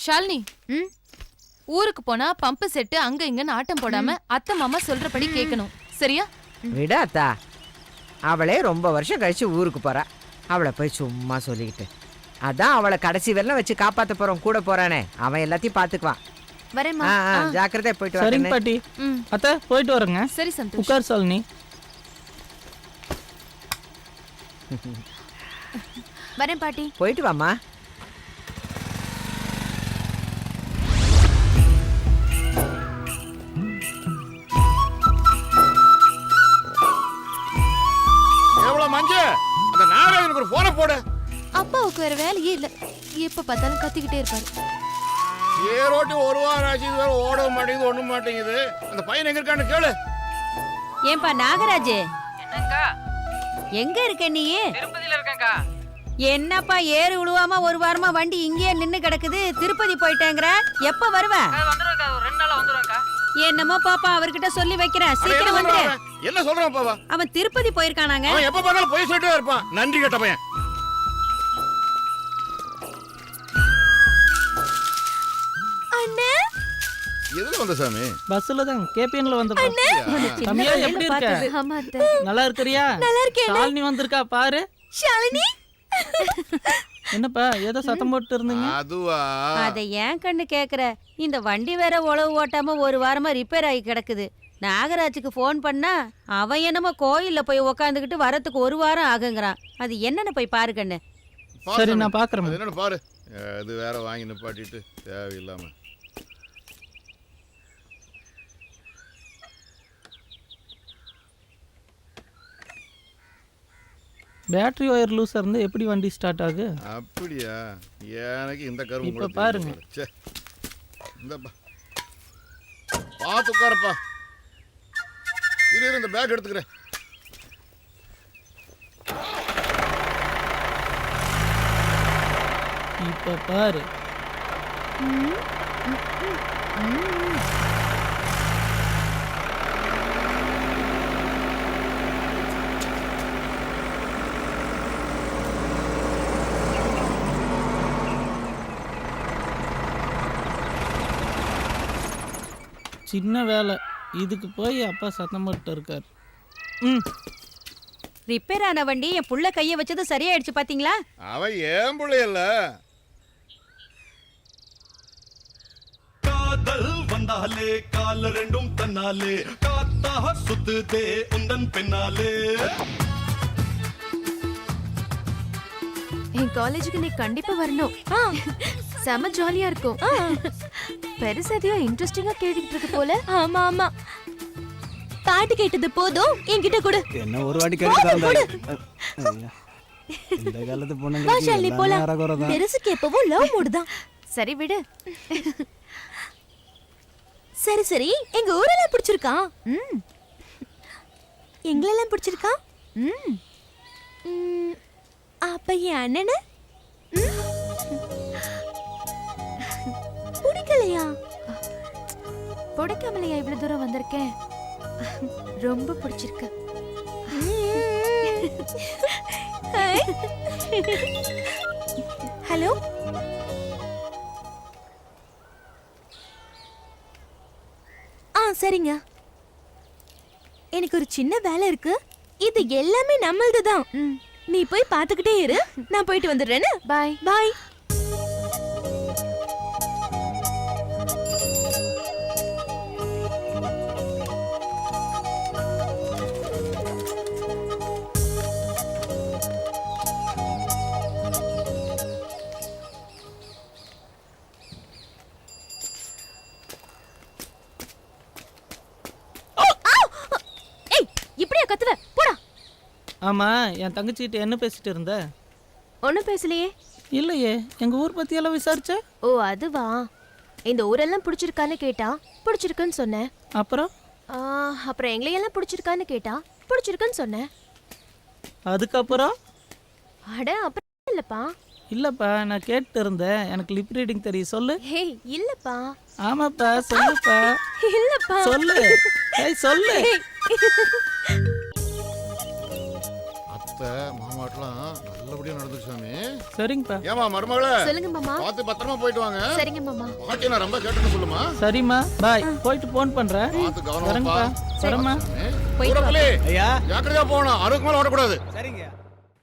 ஷாலினி, ஊருக்கு போனா pump set அங்க இங்கன்னு ஆட்டம் போடாம அத்தை மாமா சொல்றபடி கேட்கணும், சரியா? விட அத்தா, அவளே ரொம்ப வருஷம் கழிச்சு ஊருக்கு போறா. அவளை போய் சும்மா சொல்லிக்கிட்டு, அதான் அவளை கடைசி வெள்ளம் வச்சு காப்பாத்த போறோம். கூட போறானே அவன் எல்லாத்தையும் பாத்துக்குவான். வரேம்மா. ஜாக்கிரதையா போயிட்டு சரிங்க வரேன். பாட்டி. அத்தை போயிட்டு வரேங்க. சரி சந்தோஷ். உட்கார் ஷாலினி. வரேன் பாட்டி. போயிட்டு வாமா. எவ்வளவு மஞ்சு, அந்த நாராயணனுக்கு ஒரு போனை போடு. அப்பாவுக்கு வேற வேலையே இல்ல, எப்ப பார்த்தாலும் கத்திக்கிட்டே இருப்பாரு. ஏரோட்டி ஒரு வாரம் ஆச்சு, இது வேற ஓட மாட்டேங்குது, ஒண்ணும் மாட்டேங்குது. அந்த பையன் எங்க இருக்கான்னு கேளு. ஏன்பா நாகராஜ், என்னங்கா? எங்க இருக்க நீ? திருப்பதியில இருக்கேன்க்கா. என்னப்பா ஏறு உழுவாம ஒரு வாரமா வண்டி இங்கேயே நின்னு கிடக்குது, திருப்பதி போயிட்டேங்கற, எப்ப வருவ? வந்துருவேன்க்கா, ஒரு 2 நாள்ல வந்துருவேன்க்கா. என்னமோ பாப்பா அவர்கிட்ட சொல்லி வைக்கிறேன், சீக்கிரம் வந்து. என்ன சொல்றான் பாவா? அவன் திருப்பதி போயிருக்கானாங்க. அவன் எப்ப பார்த்தாலும் போய் சொல்லிட்டே இருப்பான், நன்றி கெட்ட பையன். அண்ணே, எதுல வந்த சாமி? பஸ்ல தான், கேபிஎன்ல வந்த. தம்பியா எப்படி இருக்க? ஆமா அத்தை. நல்லா இருக்கறியா? நல்லா இருக்கேன். ஷாலினி வந்திருக்கா பாரு. ஷாலினி, என்னப்பா ஏதோ சத்தம் போட்டு இருந்தீங்க? அதுவா? அத ஏன் கண்ணு கேக்குற? இந்த வண்டி வேற உழவு ஓட்டாம ஒரு வாரமா ரிப்பேர் ஆகி கிடக்குது. நாகராஜுக்கு போன் பண்ணா அவன் என்னமோ கோயில்ல போய் உக்காந்துக்கிட்டு வரத்துக்கு ஒரு வாரம் ஆகுங்கிறான். அது என்னன்னு போய் பாரு கண்ணு. சரி நான் பாக்குறேன். என்னன்னு பாரு. அது வேற வாங்கி நிப்பாட்டிட்டு தேவையில்லாம. பேட்டரி ஒயர் லூஸா இருந்து எப்படி வண்டி ஸ்டார்ட் ஆகு? அப்படியா? எனக்கு இந்த கருவு இப்ப பாருங்க. இந்தப்பா பார்த்து உட்காரப்பா. இரு, இந்த பேக் எடுத்துக்கிறேன். இப்ப பாரு. சின்ன வேலை, இதுக்கு போய் அப்பா சத்தம் போட்டு இருக்காரு. ரிப்பேர் ஆன வண்டி என் புள்ள கைய வச்சது சரியாயிடுச்சு பாத்தீங்களா? அவன் ஏன் பிள்ளையல்ல. காதல் வந்தாலே கால் ரெண்டும் தன்னாலே காத்தாக சுத்துதே உந்தன் பின்னாலே. என் காலேஜுக்கு நீ கண்டிப்பா வரணும். செம ஜாலியா இருக்கும். பெருசதியா இன்ட்ரெஸ்டிங்கா கேட்டுட்டு இருக்கு போல. ஆமா ஆமா, பாட்டு கேட்டது போதும், என்கிட்ட கொடு. என்ன ஒரு வாட்டி கேட்டு இந்த காலத்து பொண்ணுங்க பெருசுக்கு எப்பவும் லவ் மூடு தான். சரி விடு. சரி சரி, எங்க ஊரெல்லாம் பிடிச்சிருக்கா? எங்களெல்லாம் பிடிச்சிருக்கா? அப்ப என் அண்ணனு பிடிக்கலையா? பிடிக்காமலையா இவ்வளவு தூரம் வந்திருக்கேன்? ரொம்ப பிடிச்சிருக்கு. ஹலோ, சரிங்க. எனக்கு ஒரு சின்ன வேலை இருக்கு. இது எல்லாமே நம்மளது தான். நீ போய் பாத்துக்கிட்டே இரு, நான் போயிட்டு வந்துடுறேன்னு. பாய் பாய். இப்படியா கத்துவ? போடா. ஆமா, என் தங்கச்சிட்ட என்ன பேசிட்டு இருந்த? ஒன்னும் பேசலையே. இல்லையே, எங்க ஊர் பத்தி எல்லாம் விசாரிச்ச? ஓ அதுவா, இந்த ஊரெல்லாம் பிடிச்சிருக்கான்னு கேட்டா பிடிச்சிருக்குன்னு சொன்னேன். அப்புறம் அப்புறம் எங்களையெல்லாம் பிடிச்சிருக்கான்னு கேட்டா பிடிச்சிருக்குன்னு சொன்னேன். அதுக்கப்புறம்? அட அப்புறம் இல்லப்பா. இல்லப்பா, நான் கேட்டு இருந்தேன். எனக்கு லிப் ரீடிங் தெரியும், சொல்லு. ஹே இல்லப்பா. ஆமாப்பா, சொல்லுப்பா. இல்லப்பா, சொல்லு. ஏய் சொல்லு. அத்தை மாமாட்டெல்லாம் எல்லாம் நல்லபடியா நடந்துச்சு சாமி. சரிங்கப்பா. ஏமா மருமகளே, சொல்லுங்க மாமா. பார்த்து பத்திரமா போயிட்டு வாங்க. சரிங்க மாமா. பாட்டி நான் ரொம்ப கேட்டுன்னு சொல்லுமா. சரிம்மா, பாய். போயிட்டு ஃபோன் பண்றேன். பார்த்து கவனமா வரேங்கப்பா. வரேம்மா. போயிட்டு வா. ஊரப்பிள்ளை, ஐயா ஜாக்கிரதையா போகணும். 60 மேல ஓடக்கூடாது. சரிங்க